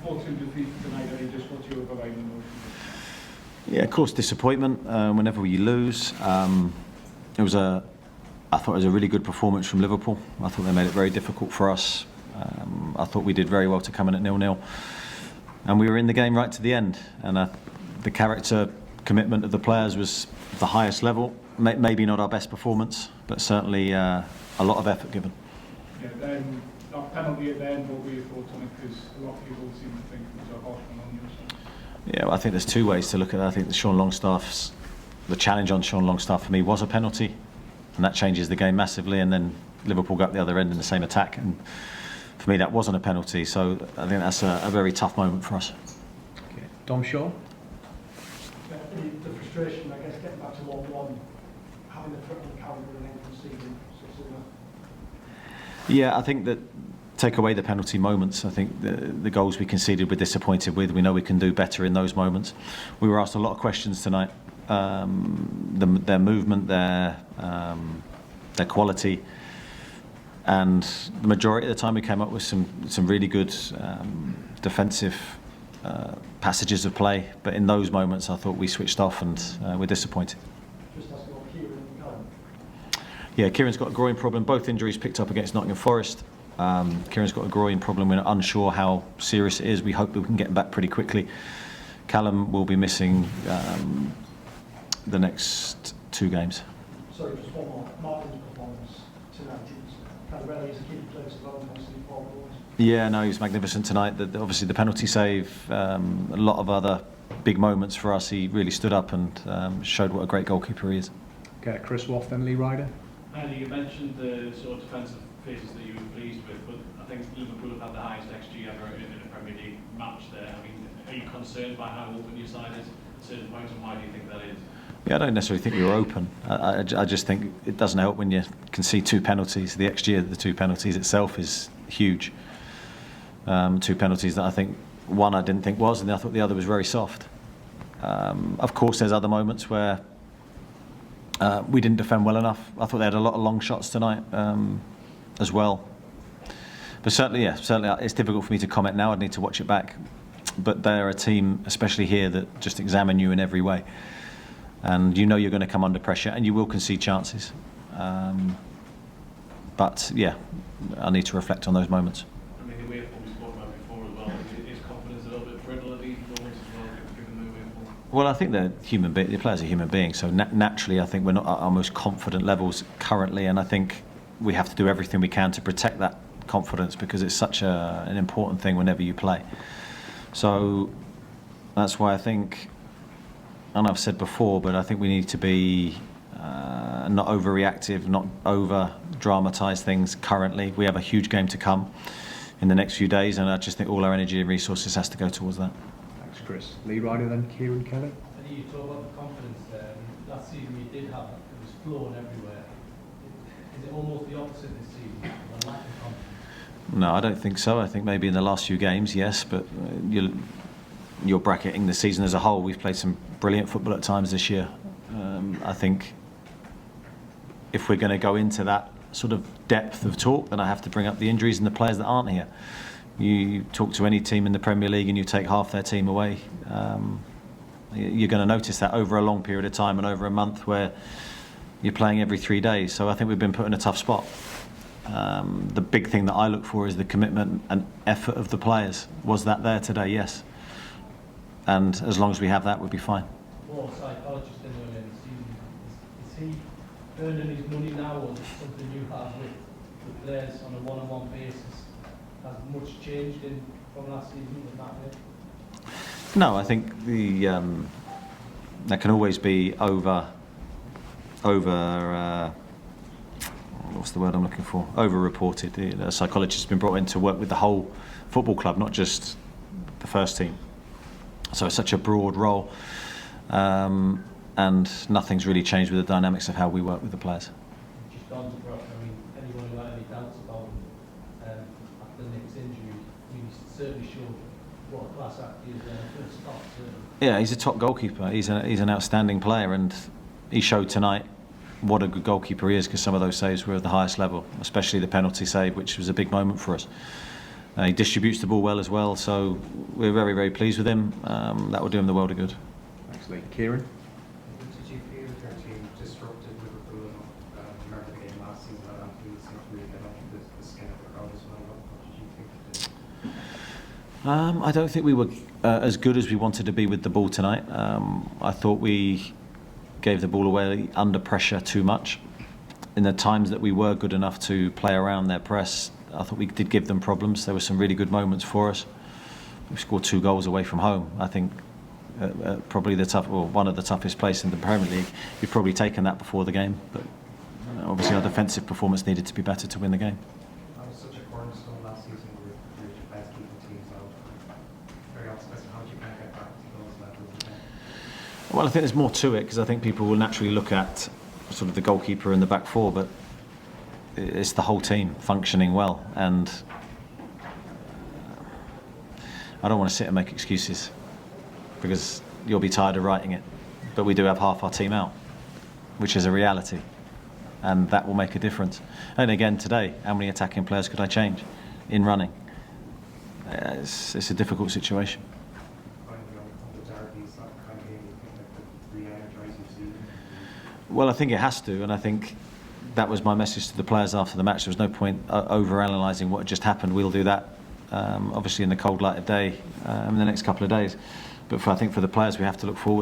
4-2 defeat tonight, just what's your overriding emotion? Yeah, of course, disappointment whenever you lose. I thought it was a really good performance from Liverpool. I thought they made it very difficult for us. I thought we did very well to come in at 0-0. And we were in the game right to the end. And the character commitment of the players was the highest level. Maybe not our best performance, but certainly a lot of effort given. Yeah, then that penalty at the end, what were your thoughts on it? Because a lot of people seem to think it was a harsh one on your side. Yeah, well, I think there's two ways to look at it. I think the challenge on Sean Longstaff for me was a penalty, and that changes the game massively. And then Liverpool got the other end in the same attack, and for me that wasn't a penalty. So I think that's a very tough moment for us. Okay. Dom Shaw. The frustration, I guess, getting back to 1-1, having the threat on the calendar and then conceding so sooner. Yeah, I think that take away the penalty moments. I think the goals we conceded we're disappointed with. We know we can do better in those moments. We were asked a lot of questions tonight. Their movement, their quality, and the majority of the time we came up with some really good defensive passages of play. But in those moments, I thought we switched off and we're disappointed. Just asking about Kieran and Callum. Yeah, Kieran's got a groin problem. Both injuries picked up against Nottingham Forest. Kieran's got a groin problem. We're not unsure how serious it is. We hope that we can get him back pretty quickly. Callum will be missing the next 2 games. Sorry, just one more. Martin's performance tonight. Really is a key player as well, obviously, forward. Yeah, no, he was magnificent tonight. Obviously, the penalty save, a lot of other big moments for us. He really stood up and showed what a great goalkeeper he is. Okay, Chris Waugh, then Lee Ryder. Andy, you mentioned the sort of defensive phases that you were pleased with, but I think Liverpool have had the highest XG ever in a Premier League match there. I mean, are you concerned by how open your side is at certain points, and why do you think that is? Yeah, I don't necessarily think we were open. I just think it doesn't help when you can see 2 penalties. The XG of the 2 penalties itself is huge. 2 penalties that I think one I didn't think was, and I thought the other was very soft. Of course, there's other moments where we didn't defend well enough. I thought they had a lot of long shots tonight as well. But certainly it's difficult for me to comment now. I'd need to watch it back. But they're a team, especially here, that just examine you in every way. And you know you're going to come under pressure and you will concede chances. But yeah, I need to reflect on those moments. I mean, the way what we spoke about before as well, is confidence a little bit brittle at these moments as well, given the way forward? Well, I think the players are human beings, so naturally I think we're not at our most confident levels currently, and I think we have to do everything we can to protect that confidence because it's such an important thing whenever you play. So that's why I think, and I've said before, but I think we need to be not overreactive, not over-dramatise things currently. We have a huge game to come in the next few days, and I just think all our energy and resources has to go towards that. Thanks, Chris. Lee Ryder, then Kieran Kelly. I think you talk about the confidence there. Last season you did have it. It was flowing everywhere. Is it almost the opposite this season? A lack of confidence? No, I don't think so. I think maybe in the last few games, yes, but you're bracketing the season as a whole. We've played some brilliant football at times this year. I think if we're going to go into that sort of depth of talk, then I have to bring up the injuries and the players that aren't here. You talk to any team in the Premier League and you take half their team away, you're going to notice that over a long period of time and over a month where you're playing every 3 days. So I think we've been put in a tough spot. The big thing that I look for is the commitment and effort of the players. Was that there today? Yes. And as long as we have that, we'll be fine. More psychologist in the early season. Is he earning his money now, or is it something you have with the players on a one-on-one basis? Has much changed from last season with that way? No, I think that can always be over. What's the word I'm looking for? Over-reported. A psychologist has been brought in to work with the whole football club, not just the first team. So it's such a broad role, and nothing's really changed with the dynamics of how we work with the players. Just on to Brock, I mean, anyone who had any doubts about him after Nick's injury, I mean, he's certainly showed what a class act he is when he first started. Yeah, he's a top goalkeeper. He's an outstanding player, and he showed tonight what a good goalkeeper he is, because some of those saves were at the highest level, especially the penalty save, which was a big moment for us. He distributes the ball well as well, so we're very, very pleased with him. That will do him the world of good. Thanks, Lee. Kieran? Did you feel your team disrupted Liverpool enough? Remember the game last season that Anfield seemed to really get on the skin of the crowd as well. What did you think of this? I don't think we were as good as we wanted to be with the ball tonight. I thought we gave the ball away under pressure too much. In the times that we were good enough to play around their press, I thought we did give them problems. There were some really good moments for us. We scored 2 goals away from home. I think probably one of the toughest places in the Premier League. We've probably taken that before the game, but obviously our defensive performance needed to be better to win the game. That was such a cornerstone last season with your defence keeping teams out. Very optimistic. How do you kind of get back to those levels again? Well, I think there's more to it because I think people will naturally look at sort of the goalkeeper and the back four, but it's the whole team functioning well, and I don't want to sit and make excuses because you'll be tired of writing it, but we do have half our team out, which is a reality, and that will make a difference. And again today, how many attacking players could I change in running? It's a difficult situation. Finally, on the derbies, that kind of game, you think that could re-energise your season? Well, I think it has to, and I think that was my message to the players after the match. There was no point over-analysing what had just happened. We'll do that, obviously, in the cold light of day in the next couple of days. But I think for the players, we have to look forward.